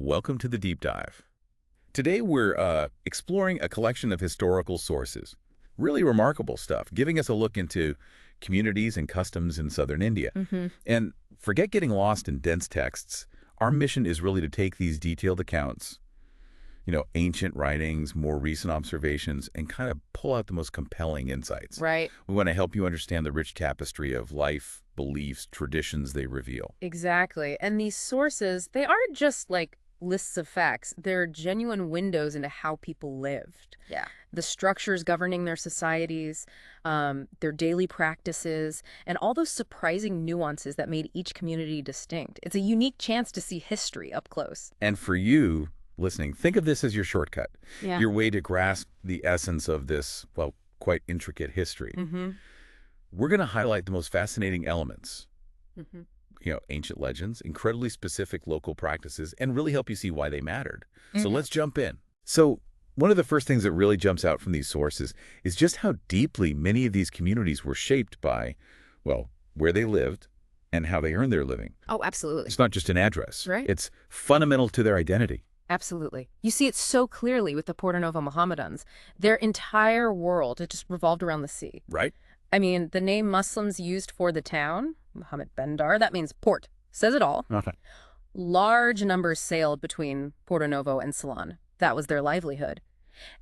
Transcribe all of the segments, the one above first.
welcome to the Deep Dive. Today we're exploring a collection of historical sources. Really remarkable stuff, giving us a look into communities and customs in southern India. And forget getting lost in dense texts. Our mission is really to take these detailed accounts, ancient writings, more recent observations, and kind of pull out the most compelling insights. Right. We want to help you understand the rich tapestry of life, beliefs, traditions they reveal. Exactly. And these sources, they aren't just like lists of facts. They're genuine windows into how people lived. Yeah. The structures governing their societies, their daily practices, and all those surprising nuances that made each community distinct. It's a unique chance to see history up close. And for you listening, think of this as your shortcut, Yeah. your way to grasp the essence of this, well, quite intricate history. We're going to highlight the most fascinating elements, ancient legends, incredibly specific local practices, and really help you see why they mattered. So let's jump in. So one of the first things that really jumps out from these sources is just how deeply many of these communities were shaped by, well, where they lived and how they earned their living. Oh, absolutely. It's not just an address. Right. It's fundamental to their identity. Absolutely. You see it so clearly with the Porto Novo Mohammedans. Their entire world, it just revolved around the sea. Right. I mean, the name Muslims used for the town, Muhammad Bendar, that means port. Says it all. Okay. Large numbers sailed between Porto Novo and Ceylon. That was their livelihood.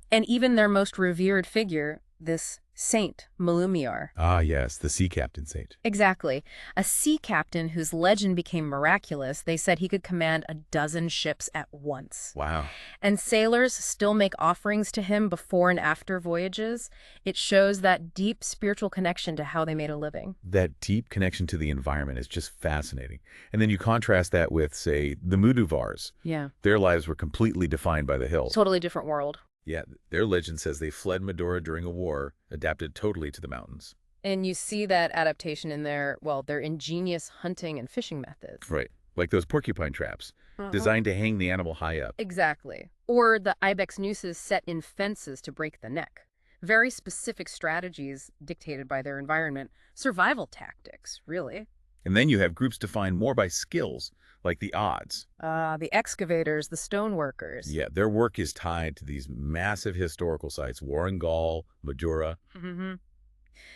And even their most revered figure, this saint, Malumiar. Ah, yes, the sea captain saint. Exactly. A sea captain whose legend became miraculous. They said he could command 12 ships at once. Wow. And sailors still make offerings to him before and after voyages. It shows that deep spiritual connection to how they made a living. That deep connection to the environment is just fascinating. And then you contrast that with, say, the Muduvars. Yeah. Their lives were completely defined by the hills. Totally different world. Yeah, their legend says they fled Madura during a war, adapted totally to the mountains. And you see that adaptation in their ingenious hunting and fishing methods. Right, like those porcupine traps, designed to hang the animal high up. Exactly. Or the ibex nooses set in fences to break the neck. Very specific strategies dictated by their environment. Survival tactics, really. And then you have groups defined more by skills, like the odds. The excavators, the stone workers. Yeah, their work is tied to these massive historical sites, Warrangal, Madura.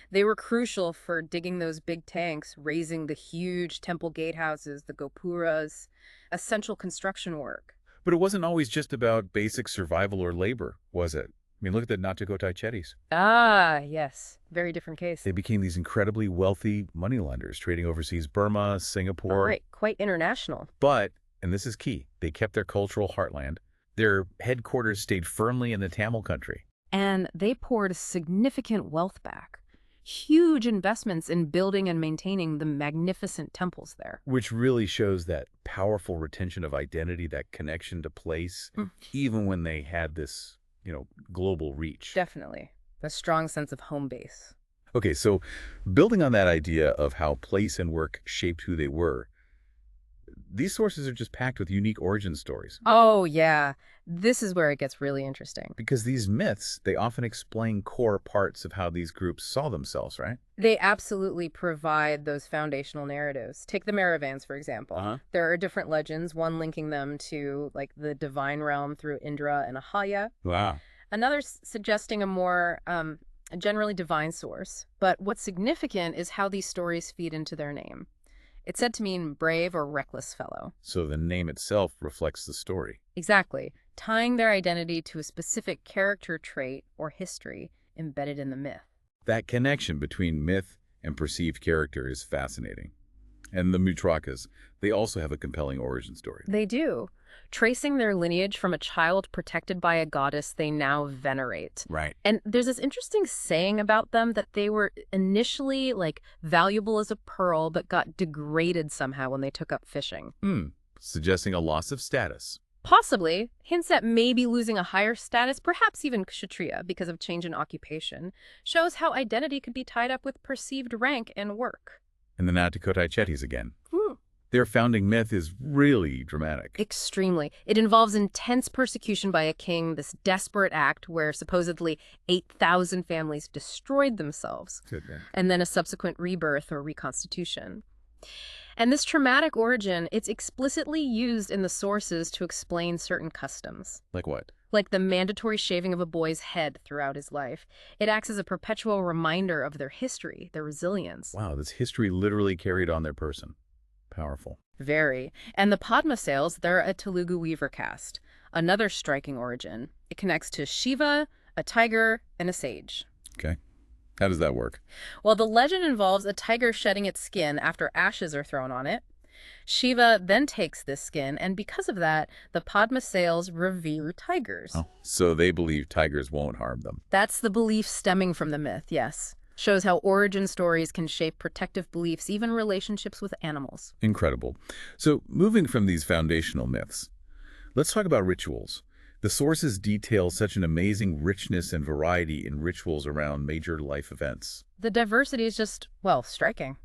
They were crucial for digging those big tanks, raising the huge temple gatehouses, the gopuras, essential construction work. But it wasn't always just about basic survival or labor, was it? I mean, look at the Natchakottai Chetties. Ah, yes. Very different case. They became these incredibly wealthy moneylenders, trading overseas Burma, Singapore. Right, quite international. But, and this is key, they kept their cultural heartland. Their headquarters stayed firmly in the Tamil country. And they poured significant wealth back. Huge investments in building and maintaining the magnificent temples there. Which really shows that powerful retention of identity, that connection to place, even when they had this, global reach. Definitely. A strong sense of home base. Okay, so building on that idea of how place and work shaped who they were, these sources are just packed with unique origin stories. Oh, yeah. This is where it gets really interesting. Because these myths, they often explain core parts of how these groups saw themselves, right? They absolutely provide those foundational narratives. Take the Maravans, for example. There are different legends, one linking them to the divine realm through Indra and Ahaya. Wow. Another suggesting a more generally divine source. But what's significant is how these stories feed into their name. It's said to mean brave or reckless fellow. So the name itself reflects the story. Exactly. Tying their identity to a specific character trait or history embedded in the myth. That connection between myth and perceived character is fascinating. And the Mutrakas, they also have a compelling origin story. They do. Tracing their lineage from a child protected by a goddess they now venerate. Right. And there's this interesting saying about them that they were initially valuable as a pearl, but got degraded somehow when they took up fishing. Suggesting a loss of status. Possibly. Hints at maybe losing a higher status, perhaps even Kshatriya, because of change in occupation, shows how identity could be tied up with perceived rank and work. And the Natchakottai Chetties again. Their founding myth is really dramatic. Extremely. It involves intense persecution by a king, this desperate act where supposedly 8,000 families destroyed themselves, Good, man. and then a subsequent rebirth or reconstitution. And this traumatic origin, it's explicitly used in the sources to explain certain customs. Like what? Like the mandatory shaving of a boy's head throughout his life. It acts as a perpetual reminder of their history, their resilience. Wow, this history literally carried on their person. Powerful. Very. And the Padma sails, they're a Telugu weaver caste. Another striking origin. It connects to Shiva, a tiger, and a sage. Okay. How does that work? Well, the legend involves a tiger shedding its skin after ashes are thrown on it. Shiva then takes this skin, and because of that, the Padma sails revere tigers. Oh, so they believe tigers won't harm them. That's the belief stemming from the myth, yes. Shows how origin stories can shape protective beliefs, even relationships with animals. Incredible. So moving from these foundational myths, let's talk about rituals. The sources detail such an amazing richness and variety in rituals around major life events. The diversity is just, well, striking,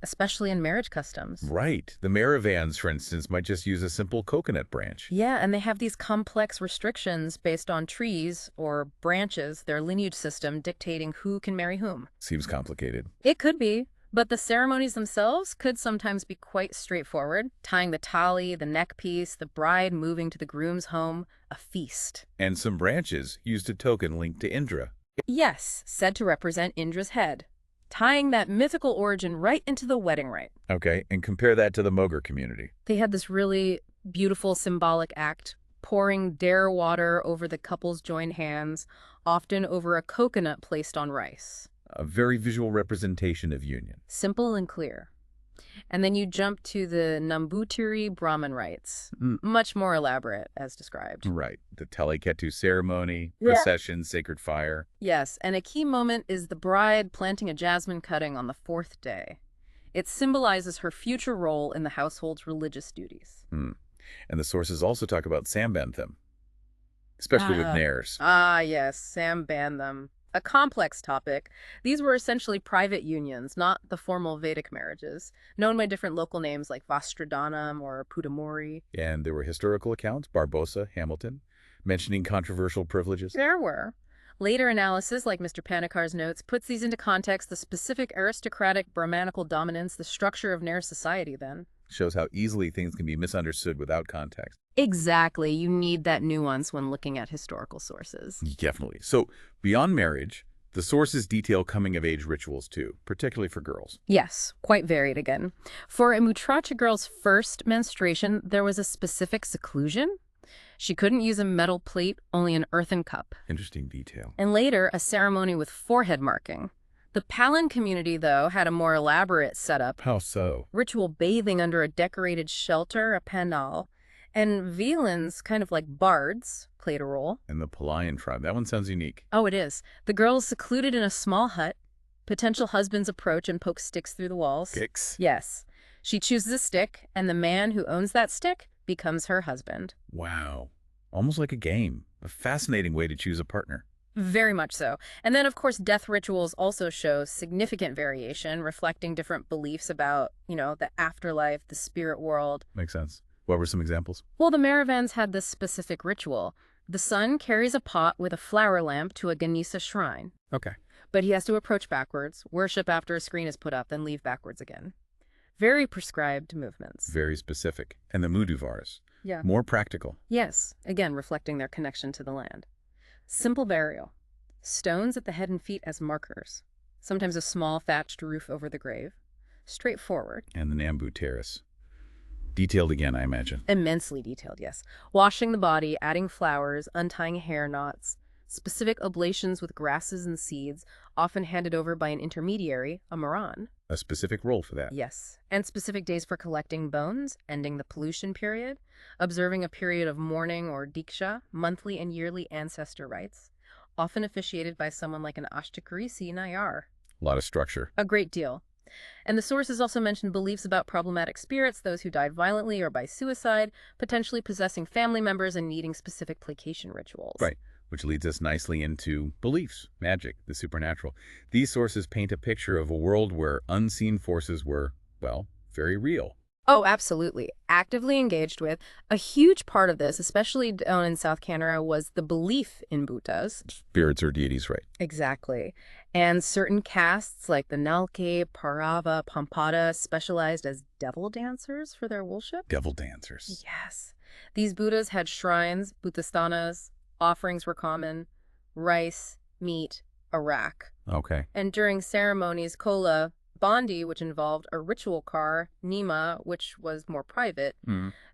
especially in marriage customs. Right. The Maravans, for instance, might just use a simple coconut branch. Yeah, and they have these complex restrictions based on trees or branches, their lineage system dictating who can marry whom. Seems complicated. It could be, but the ceremonies themselves could sometimes be quite straightforward. Tying the tali, the neck piece, the bride moving to the groom's home, a feast. And some branches used a token linked to Indra. Yes, said to represent Indra's head, tying that mythical origin right into the wedding rite. Okay, and compare that to the Mogar community. They had this really beautiful symbolic act, pouring dare water over the couple's joined hands, often over a coconut placed on rice. A very visual representation of union. Simple and clear. And then you jump to the Nambutiri Brahmin rites. Much more elaborate, as described. Right. The Taliketu ceremony, procession, sacred fire. Yes, and a key moment is the bride planting a jasmine cutting on the 4th day. It symbolizes her future role in the household's religious duties. And the sources also talk about Sambandham, especially with Nayars. Ah, yes, Sambandham. A complex topic. These were essentially private unions, not the formal Vedic marriages, known by different local names like Vastradhanam or Pudamuri. And there were historical accounts, Barbosa, Hamilton, mentioning controversial privileges. There were. Later analysis, like Mr. Panikar's notes, puts these into context, the specific aristocratic Brahmanical dominance, the structure of Nair society then. Shows how easily things can be misunderstood without context. Exactly. You need that nuance when looking at historical sources. Definitely. So, beyond marriage, the sources detail coming-of-age rituals too, particularly for girls. Yes, quite varied again. For a Mutracha girl's first menstruation, there was a specific seclusion. She couldn't use a metal plate, only an earthen cup. Interesting detail. And later, a ceremony with forehead marking. The Palin community, though, had a more elaborate setup. How so? Ritual bathing under a decorated shelter, a pandal. And Velans, kind of like bards, played a role. And the Polyandry tribe, that one sounds unique. Oh, it is. The girl is secluded in a small hut. Potential husbands approach and poke sticks through the walls. Sticks? Yes. She chooses a stick, and the man who owns that stick becomes her husband. Wow. Almost like a game. A fascinating way to choose a partner. Very much so. And then, of course, death rituals also show significant variation, reflecting different beliefs about, the afterlife, the spirit world. Makes sense. What were some examples? Well, the Maravans had this specific ritual. The son carries a pot with a flower lamp to a Ganesha shrine. Okay. But he has to approach backwards, worship after a screen is put up, then leave backwards again. Very prescribed movements. Very specific. And the Muduvars. Yeah. More practical. Yes, again, reflecting their connection to the land. Simple burial. Stones at the head and feet as markers. Sometimes a small thatched roof over the grave. Straightforward. And the Nambutiris. Detailed again, I imagine. Immensely detailed, yes. Washing the body, adding flowers, untying hair knots. Specific oblations with grasses and seeds, often handed over by an intermediary, a Maran. A specific role for that. Yes. And specific days for collecting bones, ending the pollution period, observing a period of mourning or diksha, monthly and yearly ancestor rites, often officiated by someone like an Ashtakarisi Nayar. A lot of structure. A great deal. And the sources also mention beliefs about problematic spirits, those who died violently or by suicide, potentially possessing family members and needing specific placation rituals. Right. Which leads us nicely into beliefs, magic, the supernatural. These sources paint a picture of a world where unseen forces were, well, very real. Oh, absolutely. Actively engaged with. A huge part of this, especially down in South Canara, was the belief in Bhutas. Spirits or deities, right? Exactly. And certain castes like the Nalke, Parava, Pampada specialized as devil dancers for their worship. Devil dancers. Yes. These Buddhas had shrines, Bhuttasthanas, offerings were common, rice, meat, arak. Okay. And during ceremonies, kola, Bondi, which involved a ritual car, Nima, which was more private,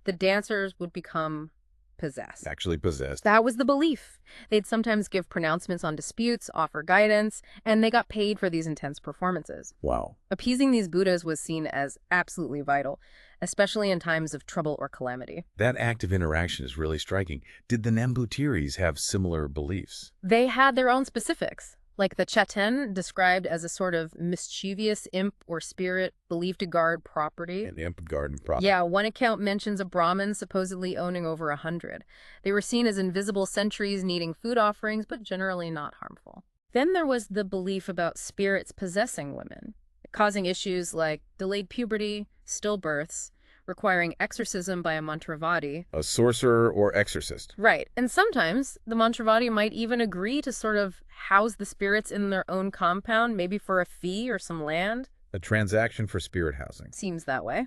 the dancers would become possessed. Actually possessed. That was the belief. They'd sometimes give pronouncements on disputes, offer guidance, and they got paid for these intense performances. Wow. Appeasing these Buddhas was seen as absolutely vital, especially in times of trouble or calamity. That act of interaction is really striking. Did the Nambutiris have similar beliefs? They had their own specifics. Like the Chetan, described as a sort of mischievous imp or spirit believed to guard property. An imp garden property. Yeah, one account mentions a Brahmin supposedly owning over 100. They were seen as invisible sentries needing food offerings, but generally not harmful. Then there was the belief about spirits possessing women, causing issues like delayed puberty, stillbirths, requiring exorcism by a mantravadi. A sorcerer or exorcist. Right. And sometimes the mantravadi might even agree to sort of house the spirits in their own compound, maybe for a fee or some land. A transaction for spirit housing. Seems that way.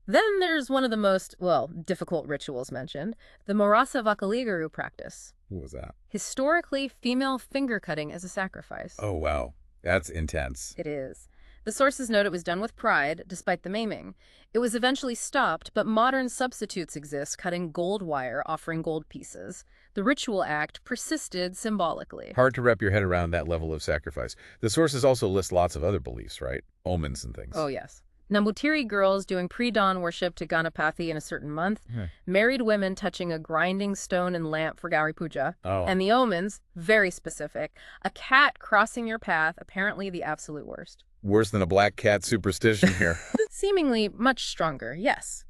Then there's one of the most, well, difficult rituals mentioned, the Marasa Vakaligaru practice. What was that? Historically, female finger cutting as a sacrifice. Oh, wow. That's intense. It is. The sources note it was done with pride, despite the maiming. It was eventually stopped, but modern substitutes exist, cutting gold wire, offering gold pieces. The ritual act persisted symbolically. Hard to wrap your head around that level of sacrifice. The sources also list lots of other beliefs, right? Omens and things. Oh, yes. Nambutiri girls doing pre-dawn worship to Ganapathy in a certain month, married women touching a grinding stone and lamp for Gauri Puja, and the omens, very specific, a cat crossing your path, apparently the absolute worst. Worse than a black cat superstition here. Seemingly much stronger, yes.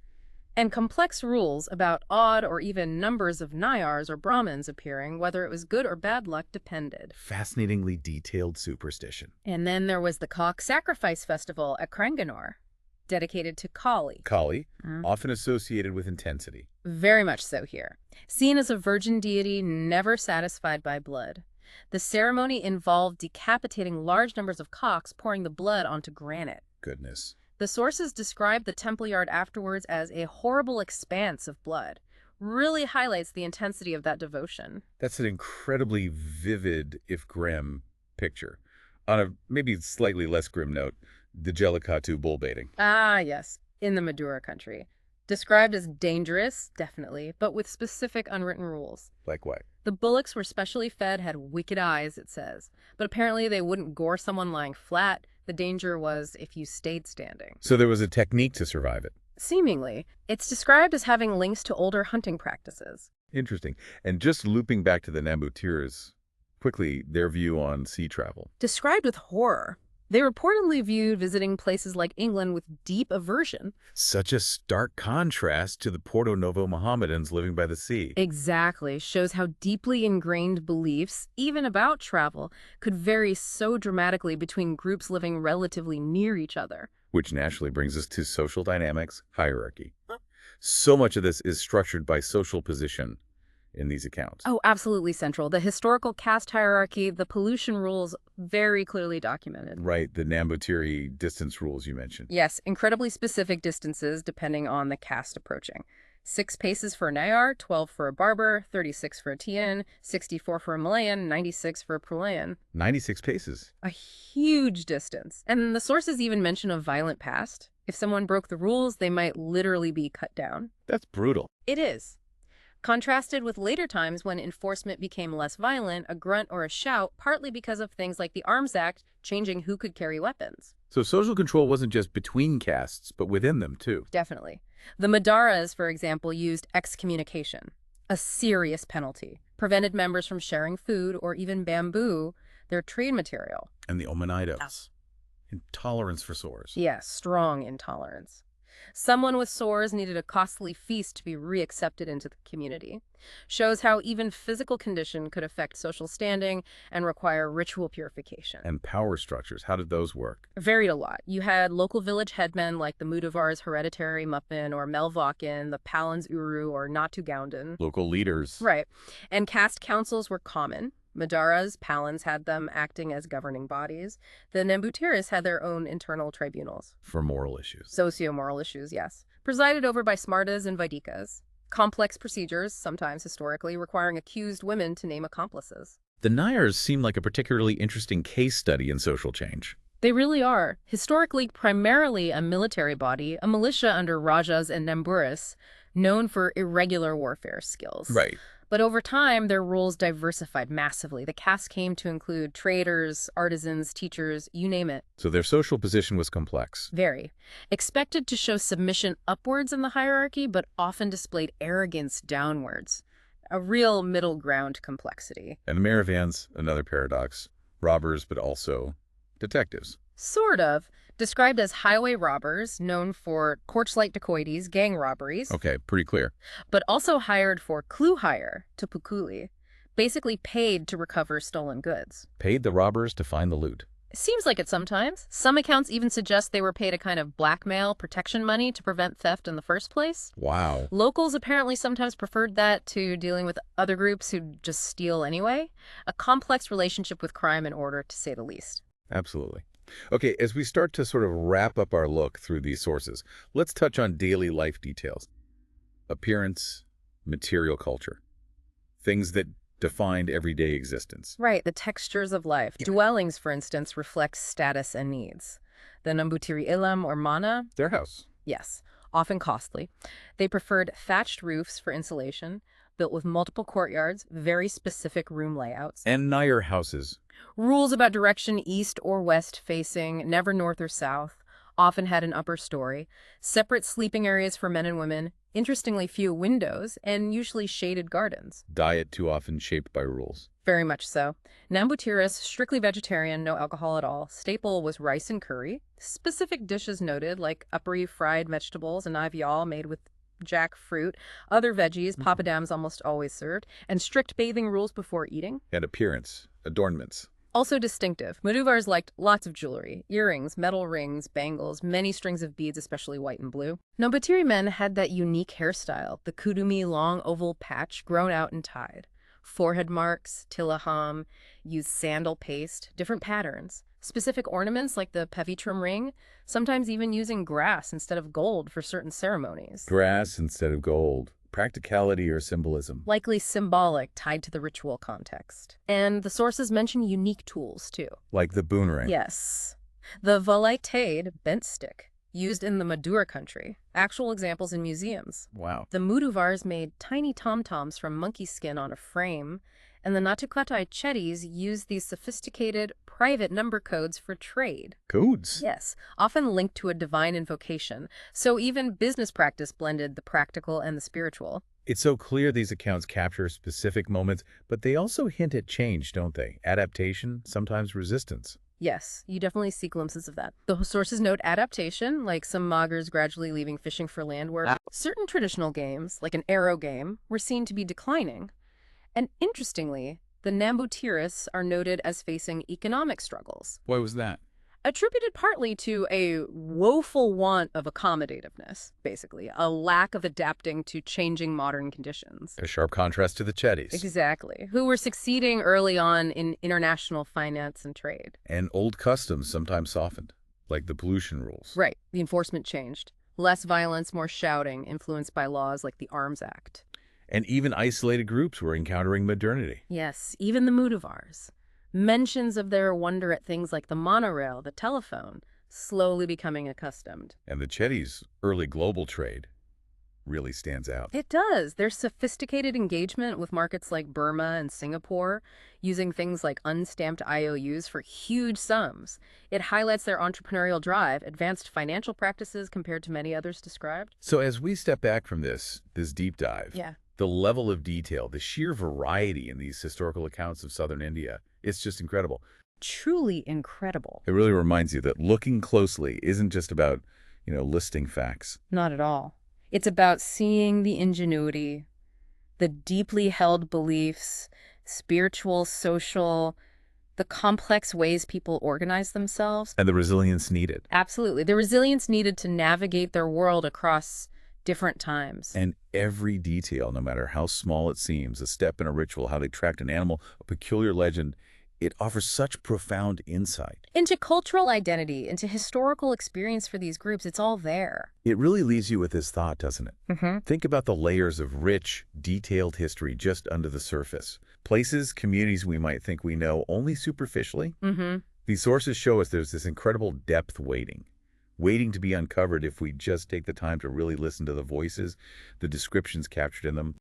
And complex rules about odd or even numbers of Nayars or Brahmins appearing, whether it was good or bad luck, depended. Fascinatingly detailed superstition. And then there was the cock sacrifice festival at Kranganor, dedicated to Kali. Kali, often associated with intensity. Very much so here. Seen as a virgin deity never satisfied by blood. The ceremony involved decapitating large numbers of cocks, pouring the blood onto granite. Goodness. The sources describe the temple yard afterwards as a horrible expanse of blood. Really highlights the intensity of that devotion. That's an incredibly vivid, if grim, picture. On a maybe slightly less grim note, the Jellicatu bull baiting. Ah, yes, in the Madura country. Described as dangerous, definitely, but with specific unwritten rules. Like what? The bullocks were specially fed, had wicked eyes, it says. But apparently they wouldn't gore someone lying flat. The danger was if you stayed standing. So there was a technique to survive it. Seemingly. It's described as having links to older hunting practices. Interesting. And just looping back to the Nambutiris, quickly, their view on sea travel. Described with horror. They reportedly viewed visiting places like England with deep aversion. Such a stark contrast to the Porto Novo Mohammedans living by the sea. Exactly. Shows how deeply ingrained beliefs, even about travel, could vary so dramatically between groups living relatively near each other. Which naturally brings us to social dynamics, hierarchy. So much of this is structured by social position in these accounts. Oh, absolutely central. The historical caste hierarchy, the pollution rules, very clearly documented. Right, the Nambutiri distance rules you mentioned. Yes, incredibly specific distances depending on the caste approaching. 6 paces for a Nayar, 12 for a Barber, 36 for a Tian, 64 for a Malayan, 96 for a Pralayan. 96 paces. A huge distance. And the sources even mention a violent past. If someone broke the rules, they might literally be cut down. That's brutal. It is. Contrasted with later times when enforcement became less violent, a grunt or a shout, partly because of things like the Arms Act changing who could carry weapons. So social control wasn't just between castes, but within them too. Definitely. The Madaras, for example, used excommunication, a serious penalty, prevented members from sharing food or even bamboo, their trade material. And the Omanidos. Intolerance for sores. Yes, strong intolerance. Someone with sores needed a costly feast to be reaccepted into the community. Shows how even physical condition could affect social standing and require ritual purification. And power structures, how did those work? Varied a lot. You had local village headmen like the Muduvars Hereditary Muppin or Melvakin, the Palans Uru or Natugaundan. Local leaders. Right. And caste councils were common. Madaras, Palans had them acting as governing bodies. The Nambutiris had their own internal tribunals. For moral issues. Socio-moral issues, yes. Presided over by Smartas and Vaidikas. Complex procedures, sometimes historically, requiring accused women to name accomplices. The Nayars seem like a particularly interesting case study in social change. They really are. Historically, primarily a military body, a militia under Rajas and Nambutiris, known for irregular warfare skills. Right. But over time, their roles diversified massively. The caste came to include traders, artisans, teachers, you name it. So their social position was complex. Very. Expected to show submission upwards in the hierarchy, but often displayed arrogance downwards. A real middle ground complexity. And the Maravans, another paradox. Robbers, but also detectives. Sort of. Described as highway robbers, known for torchlight dacoities, gang robberies. Okay, pretty clear. But also hired for clue hire, tupukuli, basically paid to recover stolen goods. Paid the robbers to find the loot. Seems like it sometimes. Some accounts even suggest they were paid a kind of blackmail protection money to prevent theft in the first place. Wow. Locals apparently sometimes preferred that to dealing with other groups who just steal anyway. A complex relationship with crime and order, to say the least. Absolutely. Okay, as we start to sort of wrap up our look through these sources, let's touch on daily life details. Appearance, material culture. Things that defined everyday existence. Right, the textures of life. Yeah. Dwellings, for instance, reflect status and needs. The Nambutiri Ilam or Mana. Their house. Yes, often costly. They preferred thatched roofs for insulation, built with multiple courtyards, very specific room layouts. And Nayar houses. Rules about direction east or west facing, never north or south, often had an upper story, separate sleeping areas for men and women, interestingly few windows, and usually shaded gardens. Diet too often shaped by rules. Very much so. Nambutiris, strictly vegetarian, no alcohol at all. Staple was rice and curry. Specific dishes noted, like upperi fried vegetables and avial made with jackfruit, other veggies, papadams almost always served, and strict bathing rules before eating. And appearance, adornments. Also distinctive. Muduvars liked lots of jewelry, earrings, metal rings, bangles, many strings of beads, especially white and blue. Nambutiri men had that unique hairstyle, the kudumi long oval patch grown out and tied. Forehead marks, tilaham, used sandal paste, different patterns. Specific ornaments like the pevitrum ring, sometimes even using grass instead of gold for certain ceremonies. Grass instead of gold. Practicality or symbolism. Likely symbolic, tied to the ritual context. And the sources mention unique tools, too. Like the boon ring. Yes. The valaitade, bent stick, used in the Madura country. Actual examples in museums. Wow. The Muduvars made tiny tom-toms from monkey skin on a frame, and the Natukatai Chetties used these sophisticated, private number codes for trade. Codes? Yes, often linked to a divine invocation, so even business practice blended the practical and the spiritual. It's so clear these accounts capture specific moments, but they also hint at change, don't they? Adaptation, sometimes resistance. Yes, you definitely see glimpses of that. The sources note adaptation, like some Magars gradually leaving fishing for land work. Certain traditional games, like an arrow game, were seen to be declining. And interestingly, the Nambutiris are noted as facing economic struggles. Why was that? Attributed partly to a woeful want of accommodativeness, basically, a lack of adapting to changing modern conditions. A sharp contrast to the Chetties. Exactly, who were succeeding early on in international finance and trade. And old customs sometimes softened, like the pollution rules. Right, the enforcement changed. Less violence, more shouting, influenced by laws like the Arms Act. And even isolated groups were encountering modernity. Yes, even the Muduvars. Mentions of their wonder at things like the monorail, the telephone, slowly becoming accustomed. And the Chetties' early global trade really stands out. It does. Their sophisticated engagement with markets like Burma and Singapore, using things like unstamped IOUs for huge sums. It highlights their entrepreneurial drive, advanced financial practices compared to many others described. So as we step back from this deep dive, Yeah. The level of detail, the sheer variety in these historical accounts of southern India, it's just incredible. Truly incredible. It really reminds you that looking closely isn't just about, listing facts. Not at all. It's about seeing the ingenuity, the deeply held beliefs, spiritual, social, the complex ways people organize themselves. And the resilience needed. Absolutely. The resilience needed to navigate their world across different times. And every detail, no matter how small it seems, a step in a ritual, how they tracked an animal, a peculiar legend, it offers such profound insight. Into cultural identity, into historical experience for these groups, it's all there. It really leaves you with this thought, doesn't it? Mm-hmm. Think about the layers of rich, detailed history just under the surface. Places, communities we might think we know only superficially. Mm-hmm. These sources show us there's this incredible depth waiting to be uncovered if we just take the time to really listen to the voices, the descriptions captured in them,